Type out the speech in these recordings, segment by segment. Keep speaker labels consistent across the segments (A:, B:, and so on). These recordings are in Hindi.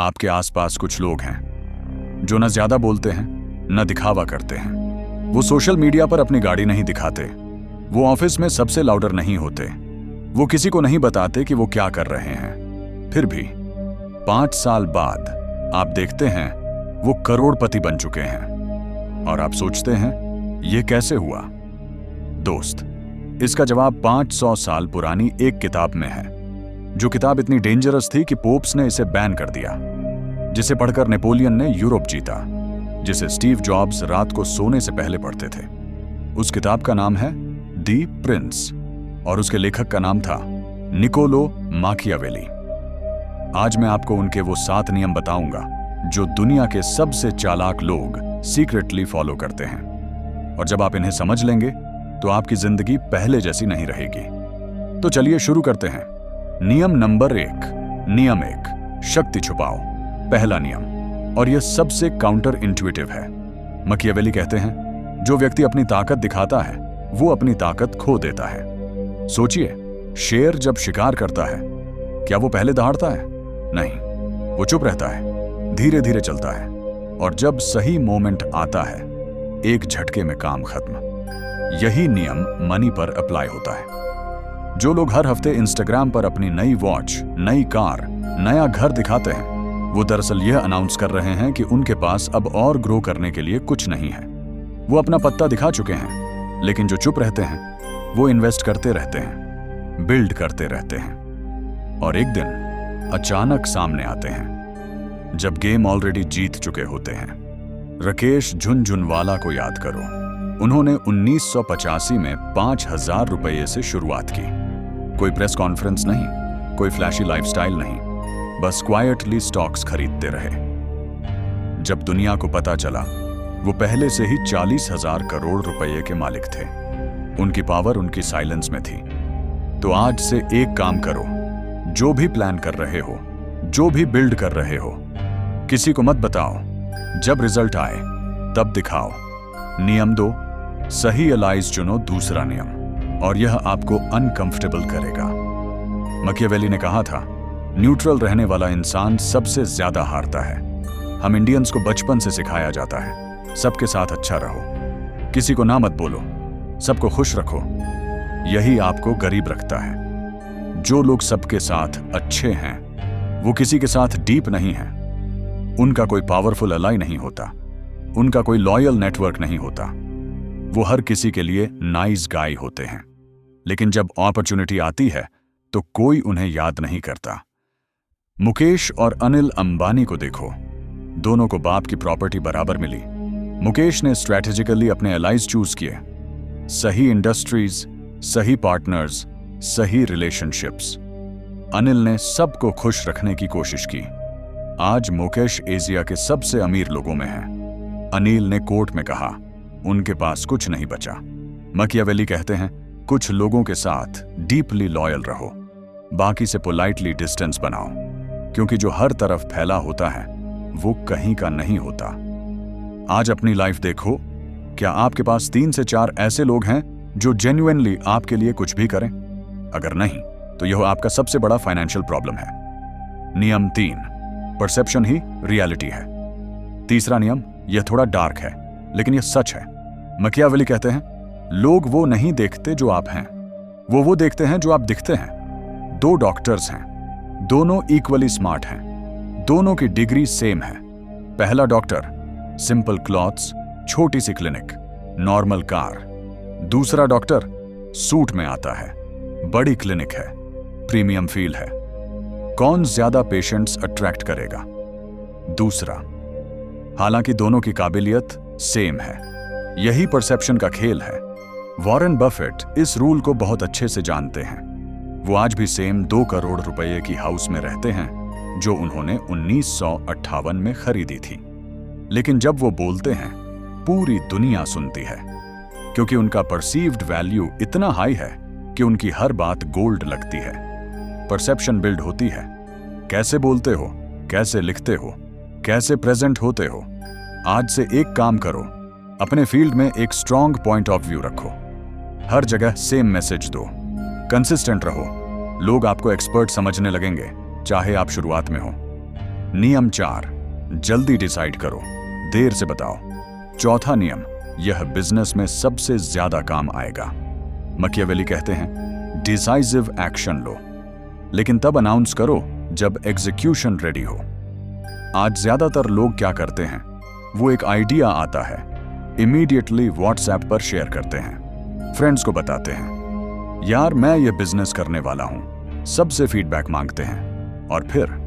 A: आपके आसपास कुछ लोग हैं जो न ज्यादा बोलते हैं न दिखावा करते हैं। वो सोशल मीडिया पर अपनी गाड़ी नहीं दिखाते, वो ऑफिस में सबसे लाउडर नहीं होते, वो किसी को नहीं बताते कि वो क्या कर रहे हैं। फिर भी 5 साल बाद आप देखते हैं वो करोड़पति बन चुके हैं और आप सोचते हैं ये कैसे हुआ। दोस्त, इसका जवाब 500 साल पुरानी एक किताब में है, जो किताब इतनी डेंजरस थी कि पोप्स ने इसे बैन कर दिया, जिसे पढ़कर नेपोलियन ने यूरोप जीता, जिसे स्टीव जॉब्स रात को सोने से पहले पढ़ते थे। उस किताब का नाम है दी प्रिंस और उसके लेखक का नाम था निकोलो माकियावेली। आज मैं आपको उनके वो 7 नियम बताऊंगा जो दुनिया के सबसे चालाक लोग सीक्रेटली फॉलो करते हैं, और जब आप इन्हें समझ लेंगे तो आपकी जिंदगी पहले जैसी नहीं रहेगी। तो चलिए शुरू करते हैं। नियम नंबर 1। नियम 1, शक्ति छुपाओ। पहला नियम, और यह सबसे काउंटर इंट्यूटिव है। माकियावेली कहते हैं, जो व्यक्ति अपनी ताकत दिखाता है वो अपनी ताकत खो देता है। सोचिए, शेर जब शिकार करता है क्या वो पहले दहाड़ता है? नहीं, वो चुप रहता है, धीरे धीरे चलता है, और जब सही मोमेंट आता है एक झटके में काम खत्म। यही नियम मनी पर अप्लाई होता है। जो लोग हर हफ्ते इंस्टाग्राम पर अपनी नई वॉच, नई कार, नया घर दिखाते हैं, वो दरअसल यह अनाउंस कर रहे हैं कि उनके पास अब और ग्रो करने के लिए कुछ नहीं है। वो अपना पत्ता दिखा चुके हैं, लेकिन जो चुप रहते हैं वो इन्वेस्ट करते रहते हैं, बिल्ड करते रहते हैं, और एक दिन अचानक सामने आते हैं जब गेम ऑलरेडी जीत चुके होते हैं। राकेश झुनझुनवाला को याद करो। उन्होंने 1985 में 5,000 रुपये से शुरुआत की। कोई प्रेस कॉन्फ्रेंस नहीं, कोई फ्लैशी लाइफस्टाइल नहीं, बस क्वाइटली स्टॉक्स खरीदते रहे। जब दुनिया को पता चला वो पहले से ही 40,000 करोड़ रुपए के मालिक थे। उनकी पावर उनकी साइलेंस में थी। तो आज से एक काम करो, जो भी प्लान कर रहे हो, जो भी बिल्ड कर रहे हो, किसी को मत बताओ। जब रिजल्ट आए तब दिखाओ। नियम 2, सही एलाइज चुनो। दूसरा नियम, और यह आपको अनकंफर्टेबल करेगा। माकियावेली ने कहा था, न्यूट्रल रहने वाला इंसान सबसे ज्यादा हारता है। हम इंडियंस को बचपन से सिखाया जाता है, सबके साथ अच्छा रहो, किसी को ना मत बोलो, सबको खुश रखो। यही आपको गरीब रखता है। जो लोग सबके साथ अच्छे हैं वो किसी के साथ डीप नहीं है। उनका कोई पावरफुल अलाई नहीं होता, उनका कोई लॉयल नेटवर्क नहीं होता। वो हर किसी के लिए नाइस गाय होते हैं, लेकिन जब अपॉर्चुनिटी आती है तो कोई उन्हें याद नहीं करता। मुकेश और अनिल अंबानी को देखो, दोनों को बाप की प्रॉपर्टी बराबर मिली। मुकेश ने स्ट्रैटेजिकली अपने एलाइज चूज किए, सही इंडस्ट्रीज, सही पार्टनर्स, सही रिलेशनशिप्स। अनिल ने सबको खुश रखने की कोशिश की। आज मुकेश एशिया के सबसे अमीर लोगों में है। अनिल ने कोर्ट में कहा, उनके पास कुछ नहीं बचा। माकियावेली कहते हैं, कुछ लोगों के साथ डीपली लॉयल रहो, बाकी से पोलाइटली डिस्टेंस बनाओ, क्योंकि जो हर तरफ फैला होता है वो कहीं का नहीं होता। आज अपनी लाइफ देखो, क्या आपके पास 3 से 4 ऐसे लोग हैं जो जेन्युइनली आपके लिए कुछ भी करें? अगर नहीं तो यह आपका सबसे बड़ा फाइनेंशियल प्रॉब्लम है। नियम 3, परसेप्शन ही रियलिटी है। तीसरा नियम, यह थोड़ा डार्क है लेकिन यह सच है। माकियावेली कहते हैं, लोग वो नहीं देखते जो आप हैं, वो देखते हैं जो आप दिखते हैं। 2 डॉक्टर्स हैं, दोनों इक्वली स्मार्ट हैं, दोनों की डिग्री सेम है। पहला डॉक्टर, सिंपल क्लॉथ्स, छोटी सी क्लिनिक, नॉर्मल कार। दूसरा डॉक्टर सूट में आता है, बड़ी क्लिनिक है, प्रीमियम फील है। कौन ज्यादा पेशेंट्स अट्रैक्ट करेगा? दूसरा। हालांकि दोनों की काबिलियत सेम है। यही परसेप्शन का खेल है। वॉरेन बफेट इस रूल को बहुत अच्छे से जानते हैं। वो आज भी सेम 2 करोड़ रुपए की हाउस में रहते हैं जो उन्होंने 1958 में खरीदी थी। लेकिन जब वो बोलते हैं पूरी दुनिया सुनती है, क्योंकि उनका परसीव्ड वैल्यू इतना हाई है कि उनकी हर बात गोल्ड लगती है। परसेप्शन बिल्ड होती है, कैसे बोलते हो, कैसे लिखते हो, कैसे प्रेजेंट होते हो। आज से एक काम करो, अपने फील्ड में एक स्ट्रॉन्ग पॉइंट ऑफ व्यू रखो, हर जगह सेम मैसेज दो, कंसिस्टेंट रहो। लोग आपको एक्सपर्ट समझने लगेंगे, चाहे आप शुरुआत में हो। नियम 4, जल्दी डिसाइड करो, देर से बताओ। चौथा नियम, यह बिजनेस में सबसे ज्यादा काम आएगा। मैकियावेली कहते हैं डिसाइसिव एक्शन लो, लेकिन तब अनाउंस करो जब एग्जीक्यूशन रेडी हो। आज ज्यादातर लोग क्या करते हैं, वो एक आइडिया आता है, इमीडिएटली व्हाट्सएप पर शेयर करते हैं, फ्रेंड्स को बताते हैं, यार मैं ये बिजनेस करने वाला हूं, सबसे फीडबैक मांगते हैं, और फिर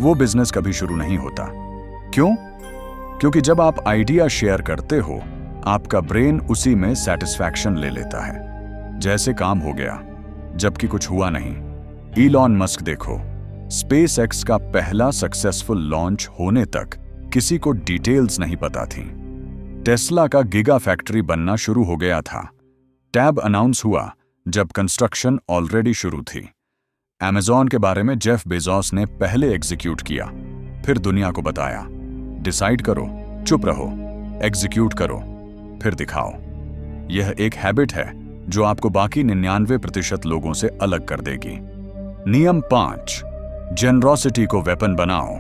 A: वो बिजनेस कभी शुरू नहीं होता। क्यों? क्योंकि जब आप आइडिया शेयर करते हो, आपका ब्रेन उसी में सेटिस्फैक्शन ले लेता है, जैसे काम हो गया, जबकि कुछ हुआ नहीं। इलॉन मस्क देखो, स्पेसएक्स का पहला सक्सेसफुल लॉन्च होने तक किसी को डिटेल्स नहीं पता थी। टेस्ला का गीगा फैक्ट्री बनना शुरू हो गया था। टैब अनाउंस हुआ जब कंस्ट्रक्शन ऑलरेडी शुरू थी। अमेज़न के बारे में जेफ बेजोस ने पहले एग्जीक्यूट किया, फिर दुनिया को बताया। डिसाइड करो, चुप रहो, एग्जीक्यूट करो, फिर दिखाओ। यह एक हैबिट है जो आपको बाकी 99% लोगों से अलग कर देगी। नियम 5, जेनरोसिटी को वेपन बनाओ।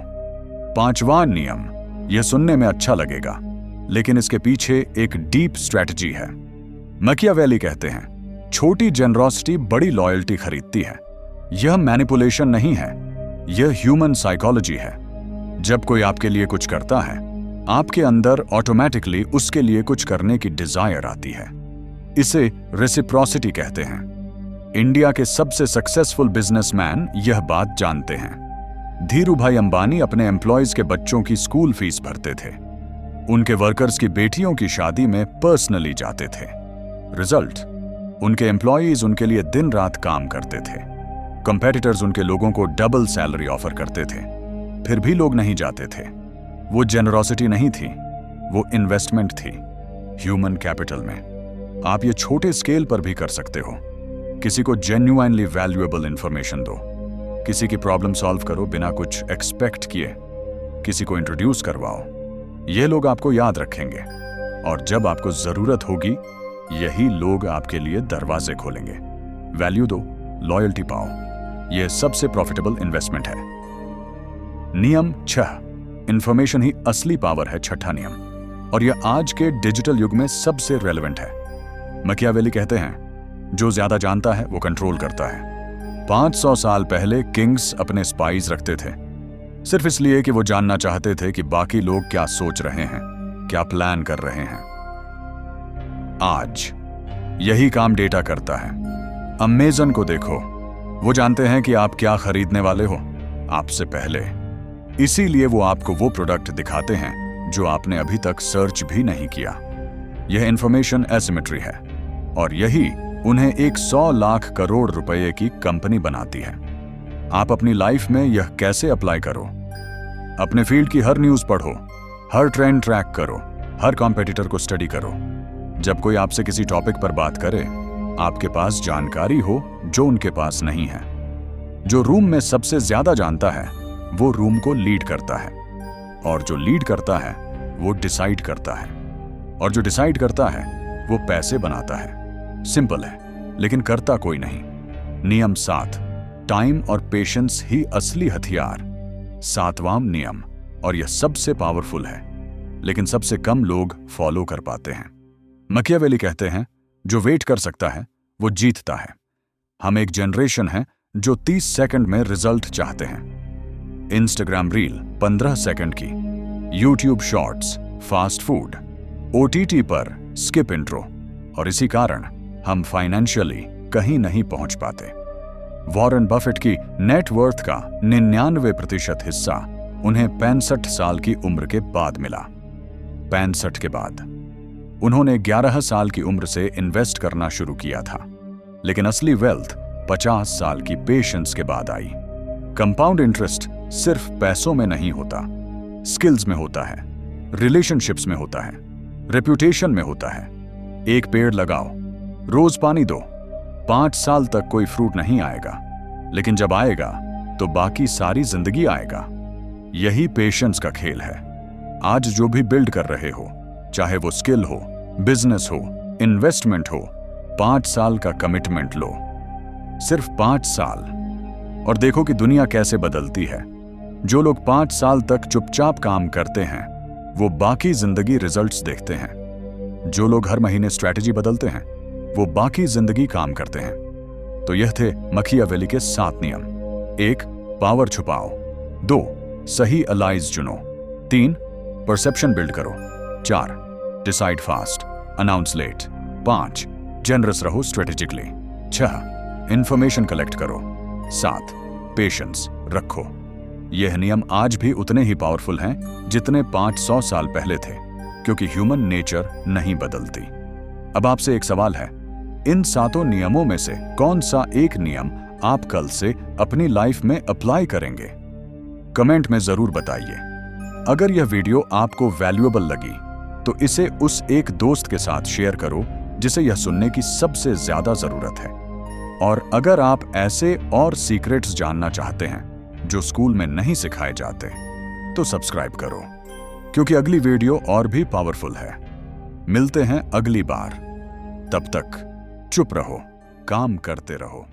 A: 5वां नियम, यह सुनने में अच्छा लगेगा, लेकिन इसके पीछे एक डीप स्ट्रैटेजी है। मैकियावेली कहते हैं छोटी जेनरोसिटी बड़ी लॉयल्टी खरीदती है। यह मैनिपुलेशन नहीं है, यह ह्यूमन साइकोलॉजी है। जब कोई आपके लिए कुछ करता है, आपके अंदर ऑटोमेटिकली उसके लिए कुछ करने की डिजायर आती है। इसे रेसिप्रोसिटी कहते हैं। इंडिया के सबसे सक्सेसफुल बिजनेसमैन यह बात जानते हैं। धीरूभाई अंबानी अपने एम्प्लॉयज के बच्चों की स्कूल फीस भरते थे। उनके वर्कर्स की बेटियों की शादी में पर्सनली जाते थे। रिजल्ट, उनके एम्प्लॉयज उनके लिए दिन रात काम करते थे। कंपेटिटर्स उनके लोगों को डबल सैलरी ऑफर करते थे, फिर भी लोग नहीं जाते थे। वो जेनरोसिटी नहीं थी, वो इन्वेस्टमेंट थी, ह्यूमन कैपिटल में। आप ये छोटे स्केल पर भी कर सकते हो। किसी को जेन्युइनली वैल्यूएबल इंफॉर्मेशन दो, किसी की प्रॉब्लम सॉल्व करो बिना कुछ एक्सपेक्ट किए, किसी को इंट्रोड्यूस करवाओ। ये लोग आपको याद रखेंगे, और जब आपको जरूरत होगी, यही लोग आपके लिए दरवाजे खोलेंगे। वैल्यू दो, लॉयल्टी पाओ, यह सबसे प्रॉफिटेबल इन्वेस्टमेंट है। नियम 6, इंफॉर्मेशन ही असली पावर है। छठा नियम, और यह आज के डिजिटल युग में सबसे रेलेवेंट है। मैकियावेली कहते हैं जो ज्यादा जानता है वो कंट्रोल करता है। 500 साल पहले किंग्स अपने स्पाइज रखते थे, सिर्फ इसलिए कि वो जानना चाहते थे कि बाकी लोग क्या सोच रहे हैं, क्या प्लान कर रहे हैं। आज यही काम डेटा करता है। अमेज़न को देखो, वो जानते हैं कि आप क्या खरीदने वाले हो आपसे पहले, इसीलिए वो आपको वो प्रोडक्ट दिखाते हैं जो आपने अभी तक सर्च भी नहीं किया। यह इंफॉर्मेशन एसिमेट्री है, और यही उन्हें 100 लाख करोड़ रुपए की कंपनी बनाती है। आप अपनी लाइफ में यह कैसे अप्लाई करो? अपने फील्ड की हर न्यूज पढ़ो, हर ट्रेंड ट्रैक करो, हर कॉम्पिटिटर को स्टडी करो। जब कोई आपसे किसी टॉपिक पर बात करे, आपके पास जानकारी हो जो उनके पास नहीं है। जो रूम में सबसे ज्यादा जानता है, वो रूम को लीड करता है, और जो लीड करता है वो डिसाइड करता है, और जो डिसाइड करता है वो पैसे बनाता है। सिंपल है, लेकिन करता कोई नहीं। नियम 7, टाइम और पेशेंस ही असली हथियार। 7वां नियम, और यह सबसे पावरफुल है, लेकिन सबसे कम लोग फॉलो कर पाते हैं। मैकियावेली कहते हैं जो वेट कर सकता है वो जीतता है। हम एक जनरेशन है जो 30 सेकंड में रिजल्ट चाहते हैं। इंस्टाग्राम रील 15 सेकंड की, YouTube shorts, fast food, OTT पर स्किप इंट्रो, और इसी कारण हम फाइनेंशियली कहीं नहीं पहुंच पाते। वॉरेन बफेट की नेटवर्थ का 99% हिस्सा उन्हें 65 साल की उम्र के बाद मिला। 65 के बाद उन्होंने 11 साल की उम्र से इन्वेस्ट करना शुरू किया था, लेकिन असली वेल्थ 50 साल की पेशेंस के बाद आई। कंपाउंड इंटरेस्ट सिर्फ पैसों में नहीं होता, स्किल्स में होता है, रिलेशनशिप्स में होता है, रेप्यूटेशन में होता है। एक पेड़ लगाओ, रोज पानी दो, 5 साल तक कोई फ्रूट नहीं आएगा, लेकिन जब आएगा तो बाकी सारी जिंदगी आएगा। यही पेशेंस का खेल है। आज जो भी बिल्ड कर रहे हो, चाहे वो स्किल हो, बिजनेस हो, इन्वेस्टमेंट हो, 5 साल का कमिटमेंट लो, सिर्फ 5 साल, और देखो कि दुनिया कैसे बदलती है। जो लोग 5 साल तक चुपचाप काम करते हैं वो बाकी जिंदगी रिजल्ट्स देखते हैं। जो लोग हर महीने स्ट्रैटेजी बदलते हैं वो बाकी जिंदगी काम करते हैं। तो यह थे मकियावेली के 7 नियम। 1. पावर छुपाओ। 2. सही अलाइज चुनो। 3. परसेप्शन बिल्ड करो। 4. Decide fast, announce late. 5. Generous रहो स्ट्रेटेजिकली। 6. इंफॉर्मेशन कलेक्ट करो। 7. पेशेंस रखो। यह नियम आज भी उतने ही पावरफुल हैं जितने 500 साल पहले थे, क्योंकि ह्यूमन नेचर नहीं बदलती। अब आपसे एक सवाल है, इन 7 नियमों में से कौन सा एक नियम आप कल से अपनी लाइफ में अप्लाई करेंगे? कमेंट में जरूर बताइए। अगर यह वीडियो आपको वैल्यूएबल लगी तो इसे उस एक दोस्त के साथ शेयर करो जिसे यह सुनने की सबसे ज्यादा जरूरत है। और अगर आप ऐसे और सीक्रेट्स जानना चाहते हैं जो स्कूल में नहीं सिखाए जाते तो सब्सक्राइब करो, क्योंकि अगली वीडियो और भी पावरफुल है। मिलते हैं अगली बार। तब तक चुप रहो, काम करते रहो।